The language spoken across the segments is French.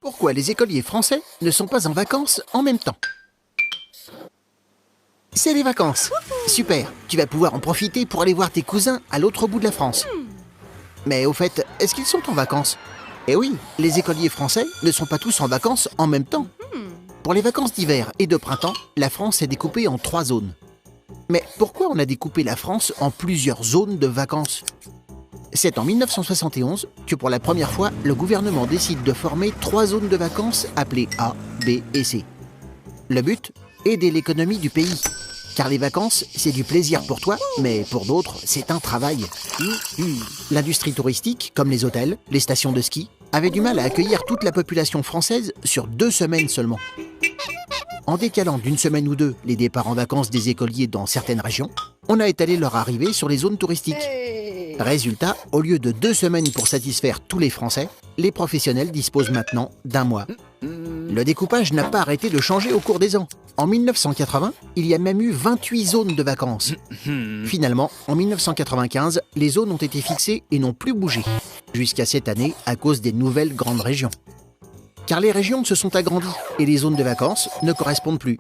Pourquoi les écoliers français ne sont pas en vacances en même temps? C'est les vacances. Super, tu vas pouvoir en profiter pour aller voir tes cousins à l'autre bout de la France. Mais au fait, est-ce qu'ils sont en vacances? Eh oui, les écoliers français ne sont pas tous en vacances en même temps. Pour les vacances d'hiver et de printemps, la France est découpée en 3 zones. Mais pourquoi on a découpé la France en plusieurs zones de vacances? C'est en 1971 que pour la première fois, le gouvernement décide de former 3 zones de vacances appelées A, B et C. Le but? Aider l'économie du pays. Car les vacances, c'est du plaisir pour toi, mais pour d'autres, c'est un travail. L'industrie touristique, comme les hôtels, les stations de ski, avait du mal à accueillir toute la population française sur 2 semaines seulement. En décalant d'une semaine ou 2 les départs en vacances des écoliers dans certaines régions, on a étalé leur arrivée sur les zones touristiques. Résultat, au lieu de 2 semaines pour satisfaire tous les Français, les professionnels disposent maintenant d'1 mois. Le découpage n'a pas arrêté de changer au cours des ans. En 1980, il y a même eu 28 zones de vacances. Finalement, en 1995, les zones ont été fixées et n'ont plus bougé, jusqu'à cette année à cause des nouvelles grandes régions. Car les régions se sont agrandies et les zones de vacances ne correspondent plus.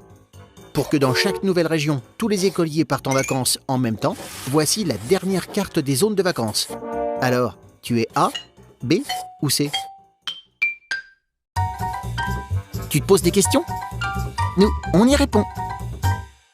Pour que dans chaque nouvelle région, tous les écoliers partent en vacances en même temps, voici la dernière carte des zones de vacances. Alors, tu es A, B ou C? Tu te poses des questions? Nous, on y répond.